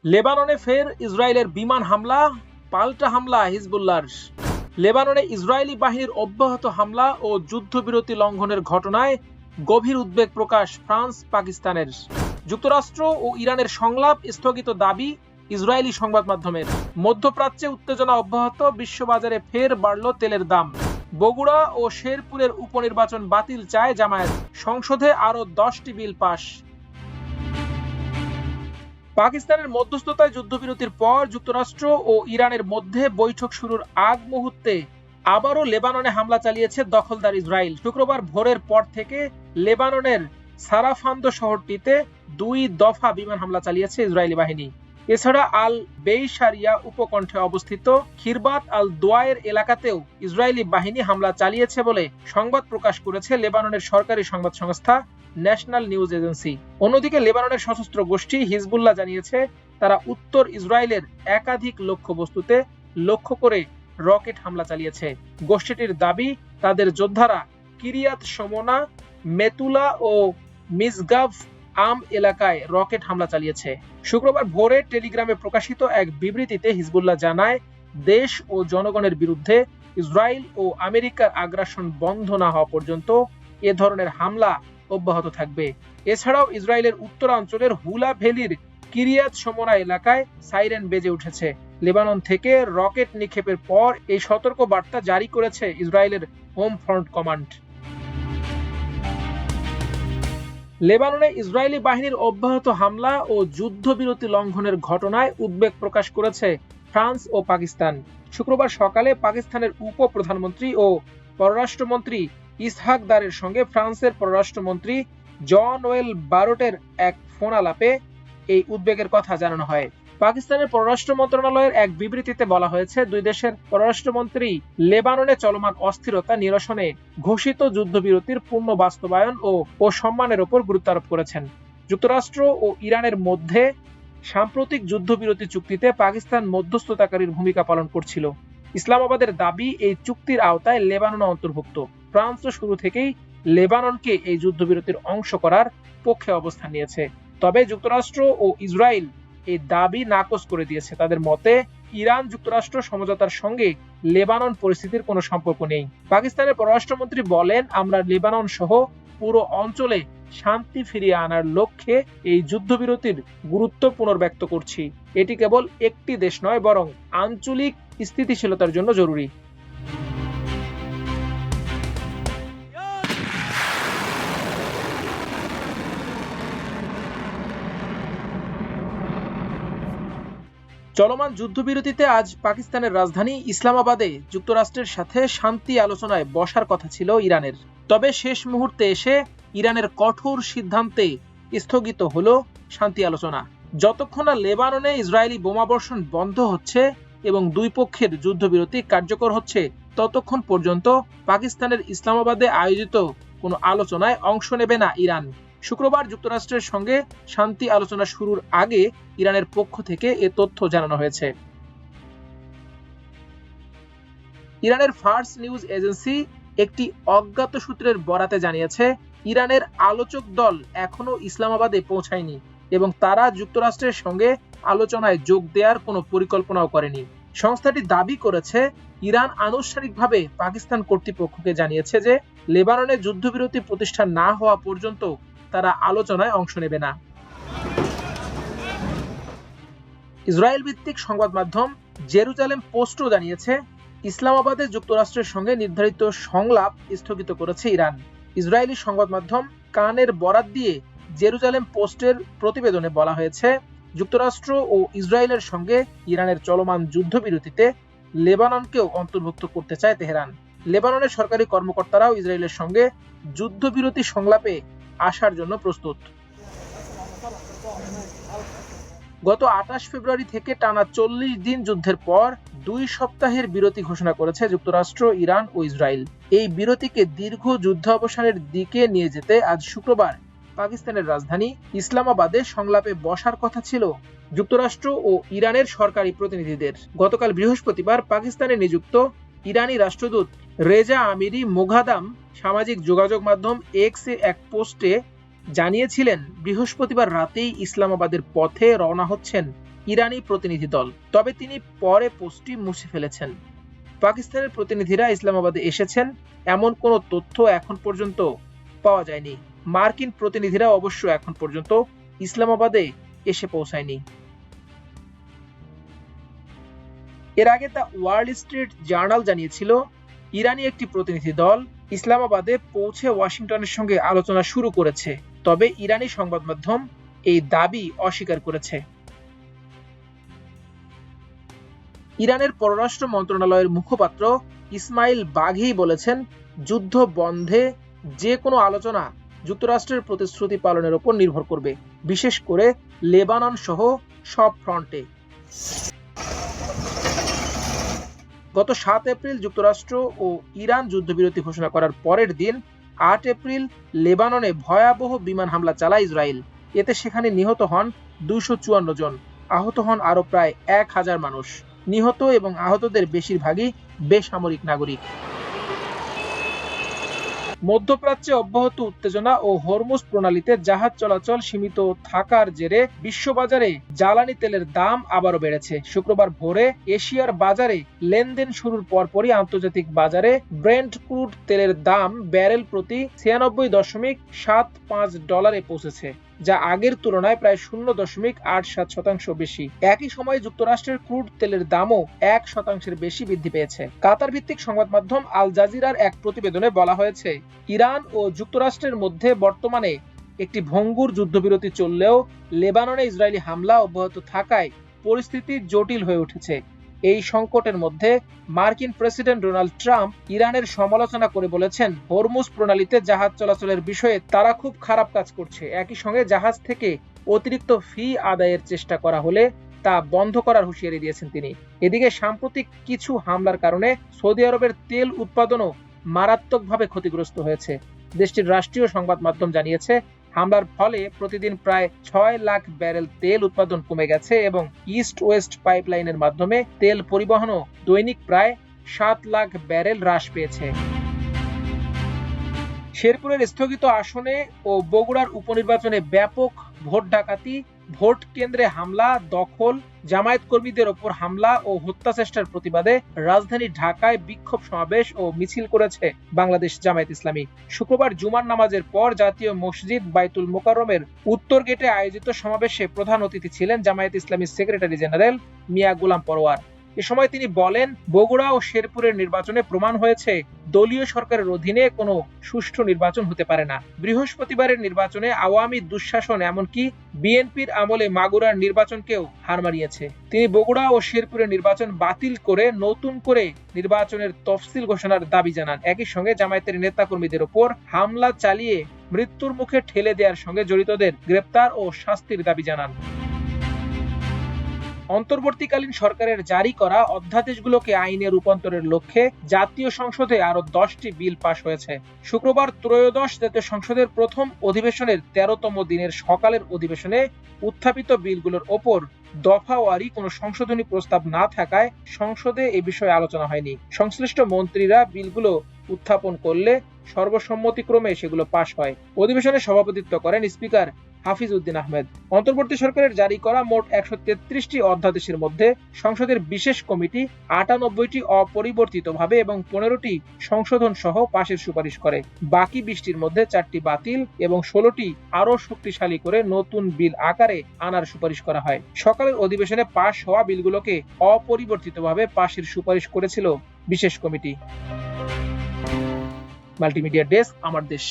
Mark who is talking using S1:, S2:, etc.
S1: লেবাননে ফের ইসরায়েলের বিমান হামলা, পাল্টা হামলা হিজবুল্লাহর। লেবাননে ইসরায়েলি বাহিনীর অব্যাহত হামলা ও যুদ্ধবিরতি লঙ্ঘনের ঘটনায় গভীর উদ্বেগ প্রকাশ ফ্রান্স পাকিস্তানের। যুক্তরাষ্ট্র ও ইরানের সংলাপ স্থগিত দাবি ইসরায়েলি সংবাদ মাধ্যমের। মধ্যপ্রাচ্যে উত্তেজনা অব্যাহত, বিশ্ববাজারে ফের বাড়ল তেলের দাম। বগুড়া ও শেরপুরের উপনির্বাচন বাতিল চায় জামায়াত, সংসদে আরো 10টি বিল পাস। পাকিস্তানের মধ্যস্থতায় যুদ্ধবিরতির পর যুক্তরাষ্ট্র ও ইরানের মধ্যে বৈঠক শুরুর আগ মুহূর্তে আবারও লেবাননে হামলা চালিয়েছে দখলদার ইসরায়েল। শুক্রবার ভোরের পর থেকে লেবাননের সারাফান্দ শহরটিতে 2 দফা বিমান হামলা চালিয়েছে ইসরায়েলি বাহিনী। এছাড়া আল বেইশারিয়া উপকণ্ঠে অবস্থিত খিরবাত আল দোয়ায়ের এলাকাতেও ইসরায়েলি বাহিনী হামলা চালিয়েছে বলে সংবাদ প্রকাশ করেছে লেবাননের সরকারি সংবাদ সংস্থা ন্যাশনাল নিউজ এজেন্সি। অন্যদিকে লেবাননের সশস্ত্র গোষ্ঠী হিজবুল্লাহ জানিয়েছে তারা উত্তর ইসরায়েলের একাধিক লক্ষ্যবস্তুতে লক্ষ্য করে রকেট হামলা চালিয়েছে। গোষ্ঠীটির দাবি তাদের যোদ্ধারা কিরিয়াত শমোনা, মেতুলা ও মিসগাভ আম এলাকায় রকেট হামলা চালিয়েছে। শুক্রবার ভোরে টেলিগ্রামে প্রকাশিত এক বিবৃতিতে হিজবুল্লাহ জানায় দেশ ও জনগণের বিরুদ্ধে ইসরায়েল ও আমেরিকার আগ্রাসন বন্ধ না হওয়া পর্যন্ত এ ধরনের হামলা অব্যাহত থাকবে। এছাড়াও ইসরায়েলের উত্তরাঞ্চলের হুলা ভ্যালির কিরিয়াত শমোনা এলাকায় সাইরেন বেজে উঠেছে। লেবানন থেকে রকেট নিক্ষেপের পর এই সতর্ক বার্তা জারি করেছে ইসরায়েলের হোম ফ্রন্ট কমান্ড। লেবাননে ইসরায়েলি বাহিনীর অব্যাহত হামলা ও যুদ্ধবিরতি লঙ্ঘনের ঘটনায় উদ্বেগ প্রকাশ করেছে ফ্রান্স ও পাকিস্তান। শুক্রবার সকালে পাকিস্তানের উপপ্রধানমন্ত্রী ও পররাষ্ট্রমন্ত্রী ইসহাক দারের সঙ্গে ফ্রান্সের পররাষ্ট্রমন্ত্রী জন-ওয়েল বারোটের এক ফোন আলাপে এই উদ্বেগের কথা জানানো হয়। পাকিস্তানের পররাষ্ট্র মন্ত্রণালয়ের এক বিবৃতিতে বলা হয়েছে দুই দেশের পররাষ্ট্রমন্ত্রী লেবাননে চলমান অস্থিরতা নিরসনে ঘোষিত যুদ্ধবিরতির পূর্ণ বাস্তবায়ন ও সম্মানের উপর গুরুত্ব আরোপ করেছেন। যুক্তরাষ্ট্র ও ইরানের মধ্যে সাম্প্রতিক যুদ্ধবিরতি চুক্তিতে পাকিস্তান মধ্যস্থতাকারীর ভূমিকা পালন করছিল। ইসলামাবাদের দাবি এই চুক্তির আওতায় লেবানন অন্তর্ভুক্ত। ফ্রান্সও শুরু থেকেই লেবাননকে এই যুদ্ধবিরতির অংশ করার পক্ষে অবস্থান নিয়েছে। তবে যুক্তরাষ্ট্র ও ইসরায়েল এই দাবি নাকচ করে দিয়েছে। তাদের মতে ইরান যুক্তরাষ্ট্র সমঝোতার সঙ্গে লেবানন পরিস্থিতির কোনো সম্পর্ক নেই। পাকিস্তানের পররাষ্ট্রমন্ত্রী বলেন, আমরা লেবানন সহ পুরো অঞ্চলে শান্তি ফিরিয়ে আনার লক্ষ্যে এই যুদ্ধবিরতির গুরুত্ব পুনর্ব্যক্ত করছি। এটি কেবল একটি দেশ নয়, বরং আঞ্চলিক স্থিতিশীলতার জন্য জরুরি। চলমান যুদ্ধবিরতিতে আজ পাকিস্তানের রাজধানী ইসলামাবাদে যুক্তরাষ্ট্রের সাথে শান্তি আলোচনায় বসার কথা ছিল ইরানের। তবে শেষ মুহূর্তে এসে ইরানের কঠোর সিদ্ধান্তে স্থগিত হলো শান্তি আলোচনা। যতক্ষণ না লেবাননে ইসরায়েলি বোমাবর্ষণ বন্ধ হচ্ছে এবং দুই পক্ষের যুদ্ধবিরতি কার্যকর হচ্ছে, ততক্ষণ পর্যন্ত পাকিস্তানের ইসলামাবাদে আয়োজিত কোনো আলোচনায় অংশ নেবে না ইরান। শুক্রবার যুক্তরাষ্ট্রের সঙ্গে শান্তি আলোচনা শুরুর আগে ইরানের পক্ষ থেকে এ তথ্য জানানো হয়েছে। ইরানের ফার্স নিউজ এজেন্সি একটি অজ্ঞাত সূত্রের বরাতে জানিয়েছে ইরানের আলোচক দল এখনো ইসলামাবাদে পৌঁছায়নি এবং তারা যুক্তরাষ্ট্রের সঙ্গে আলোচনায় যোগ দেওয়ার কোনো পরিকল্পনাও করেনি। সংস্থাটি দাবি করেছে ইরান আনুষ্ঠানিকভাবে পাকিস্তান কর্তৃপক্ষকে জানিয়েছে যে লেবাননে যুদ্ধবিরতি প্রতিষ্ঠা না হওয়া পর্যন্ত তারা আলোচনায় অংশ নেবে না। ইসরায়েল ভিত্তিক সংবাদ মাধ্যম জেরুজালেম পোস্টও জানিয়েছে ইসলামাবাদে যুক্তরাষ্ট্রের সঙ্গে নির্ধারিত সংলাপ স্থগিত করেছে ইরান। ইসরায়েলি সংবাদ মাধ্যম কানের বরাত দিয়ে জেরুজালেম পোস্টের প্রতিবেদনে বলা হয়েছে যুক্তরাষ্ট্র ও ইসরায়েলের সঙ্গে ইরানের চলমান যুদ্ধবিরতিতে লেবাননকেও অন্তর্ভুক্ত করতে চায় তেহরান। লেবাননের সরকারি কর্মকর্তারাও ইসরায়েলের সঙ্গে যুদ্ধবিরতি সংলাপে আসার জন্য প্রস্তুত। গত 28 ফেব্রুয়ারি থেকে টানা 40 দিন যুদ্ধের পর 2 সপ্তাহের বিরতি ঘোষণা করেছে যুক্তরাষ্ট্র, ইরান ও ইসরায়েল। এই বিরতিকে দীর্ঘ যুদ্ধাবসানের দিকে নিয়ে যেতে আজ শুক্রবার পাকিস্তানের রাজধানী ইসলামাবাদে সংলাপে বসার কথা ছিল যুক্তরাষ্ট্র ও ইরানের সরকারি প্রতিনিধিদের। গতকাল বৃহস্পতিবার পাকিস্তানে নিযুক্ত ইরানি রাষ্ট্রদূত রেজা আমিরি মোঘাদাম সামাজিক যোগাযোগ মাধ্যম এক্সে এক পোস্টে জানিয়েছিলেন বৃহস্পতিবার রাতেই ইসলামাবাদের পথে রওনা হচ্ছেন ইরানি প্রতিনিধি দল, তবে তিনি পরে পোস্টটি মুছে ফেলেছেন। পাকিস্তানের প্রতিনিধিরা ইসলামাবাদে এসেছেন এমন কোনো তথ্য এখন পর্যন্ত পাওয়া যায়নি। মার্কিন প্রতিনিধিরা অবশ্য এখন পর্যন্ত ইসলামাবাদে এসে পৌঁছায়নি। এর আগে দ্য ওয়ার্ল্ড স্ট্রিট জার্নাল জানিয়েছিল ইরানি একটি প্রতিনিধি দল ইসলামাবাদে পৌঁছে ওয়াশিংটনের সঙ্গে আলোচনা শুরু করেছে, তবে ইরানি সংবাদ মাধ্যম এই দাবি অস্বীকার করেছে। ইরানের পররাষ্ট্র মন্ত্রণালয়ের মুখপাত্র ইসমাইল বাঘি বলেছেন, যুদ্ধ বন্ধে যে কোনো আলোচনা যুক্তরাষ্ট্রের প্রতিশ্রুতি পালনের উপর নির্ভর করবে, বিশেষ করে লেবানন সহ সব ফ্রন্টে। গত 7 এপ্রিল যুক্তরাষ্ট্র ও ইরান যুদ্ধবিরতি ঘোষণা করার পরের দিন 8 এপ্রিল লেবাননে ভয়াবহ বিমান হামলা চালায় ইসরায়েল। এতে সেখানে নিহত হন 254 জন, আহত হন আরো প্রায় 1000 মানুষ। নিহত এবং আহতদের বেশিরভাগই বেসামরিক নাগরিক। মধ্যপ্রাচ্যে অব্যাহত উত্তেজনা ও হরমুজ প্রণালীতে জাহাজ চলাচল সীমিত থাকার জেরে বিশ্ববাজারে জ্বালানি তেলের দাম আবারও বেড়েছে। শুক্রবার ভোরে এশিয়ার বাজারে লেনদেন শুরুর পরপরই আন্তর্জাতিক বাজারে ব্রেন্ট ক্রুড তেলের দাম ব্যারেল প্রতি 96.75 ডলারে পৌঁছেছে, যা আগের তুলনায় প্রায় 0.87% বেশি। একই সময়ে যুক্তরাষ্ট্রের ক্রুড তেলের দামও 1% বেশি বৃদ্ধি পেয়েছে। কাতার ভিত্তিক সংবাদ মাধ্যম আল জাজিরার এক প্রতিবেদনে বলা হয়েছে, ইরান ও যুক্তরাষ্ট্রের মধ্যে বর্তমানে একটি ভঙ্গুর যুদ্ধবিরতি চললেও লেবাননে ইসরায়েলি হামলা অব্যাহত থাকায় পরিস্থিতি জটিল হয়ে উঠেছে। এই সংকটের মধ্যে মার্কিন প্রেসিডেন্ট ডোনাল্ড ট্রাম্প ইরানের সমালোচনা করে বলেছেন, হরমুজ প্রণালীতে জাহাজ চলাচলের বিষয়ে তারা খুব খারাপ কাজ করছে। একই সঙ্গে জাহাজ থেকে অতিরিক্ত ফি আদায়ের চেষ্টা করা হলে তা বন্ধ করার হুঁশিয়ারি দিয়েছেন তিনি। এদিকে সাম্প্রতিক কিছু হামলার কারণে সৌদি আরবের তেল উৎপাদনও মারাত্মকভাবে ক্ষতিগ্রস্ত হয়েছে। দেশটির রাষ্ট্রীয় সংবাদ মাধ্যম জানিয়েছে, হামলার ফলে প্রতিদিন প্রায় 6 লাখ ব্যারেল তেল উৎপাদন কমে গেছে এবং ইস্ট ওয়েস্ট পাইপলাইনের মাধ্যমে তেল পরিবহনও দৈনিক প্রায় 7 লাখ ব্যারেল হ্রাস পেয়েছে। শেরপুরের স্থগিত আসনে ও বগুড়ার উপনির্বাচনে ব্যাপক ভোট ডাকাতি, ভোট কেন্দ্রে হামলা, দখল, জামায়াত কর্মীদের ওপর হামলা ও হত্যা চেষ্টার প্রতিবাদে রাজধানী ঢাকায় বিক্ষোভ সমাবেশ ও মিছিল করেছে বাংলাদেশ জামায়াত ইসলামী। শুক্রবার জুমার নামাজের পর জাতীয় মসজিদ বাইতুল মোকাররমের উত্তর গেটে আয়োজিত সমাবেশে প্রধান অতিথি ছিলেন জামায়াত ইসলামীর সেক্রেটারি জেনারেল মিয়া গোলাম পরোয়ার। এ সময় তিনি বলেন, বগুড়া ও শেরপুরের নির্বাচনে প্রমাণ হয়েছে দলীয় সরকারের অধীনে কোনো সুষ্ঠু নির্বাচন হতে পারে না। বৃহস্পতিবারের নির্বাচনে আওয়ামী দুঃশাসন এমনকি বিএনপির আমলে মাগুরার নির্বাচনকেও হার মানিয়েছে। তিনি বগুড়া ও শেরপুরের নির্বাচন বাতিল করে নতুন করে নির্বাচনের তফসিল ঘোষণার দাবি জানান। একই সঙ্গে জামায়াতের নেতাকর্মীদের ওপর হামলা চালিয়ে মৃত্যুর মুখে ঠেলে দেওয়ার সঙ্গে জড়িতদের গ্রেপ্তার ও শাস্তির দাবি জানান। অন্তর্বর্তীকালীন সরকারের জারি করা অধ্যাদেশগুলোকে আইনে রূপান্তরের লক্ষ্যে জাতীয় সংসদে আরো 10টি বিল পাশ হয়েছে। শুক্রবার ত্রয়োদশ জাতীয় সংসদের প্রথম অধিবেশনের 13তম দিনের সকালের অধিবেশনে উত্থাপিত বিলগুলোর ওপর দফাওয়ারি কোনো সংশোধনী প্রস্তাব না থাকায় সংসদে এ বিষয়ে আলোচনা হয়নি। সংশ্লিষ্ট মন্ত্রীরা বিলগুলো উত্থাপন করলে সর্বসম্মতিক্রমে সেগুলো পাশ হয়। অধিবেশনে সভাপতিত্ব করেন স্পিকার হাফিজ উদ্দিন আহমেদ। অন্তর্বর্তী সরকারের জারি করা মোট 133টি অধ্যাদেশের মধ্যে সংসদের বিশেষ কমিটি 98টি অপরিবর্তিতভাবে এবং 15টি সংশোধন সহ পাশের সুপারিশ করে। বাকি 20টির মধ্যে 4টি বাতিল এবং 16টি আরো শক্তিশালী করে নতুন বিল আকারে আনার সুপারিশ করা হয়। সকালের অধিবেশনে পাশ হওয়া বিলগুলোকে অপরিবর্তিতভাবে পাশের সুপারিশ করেছিল বিশেষ কমিটি। মাল্টিমিডিয়া ডেস্ক, আমার দেশ।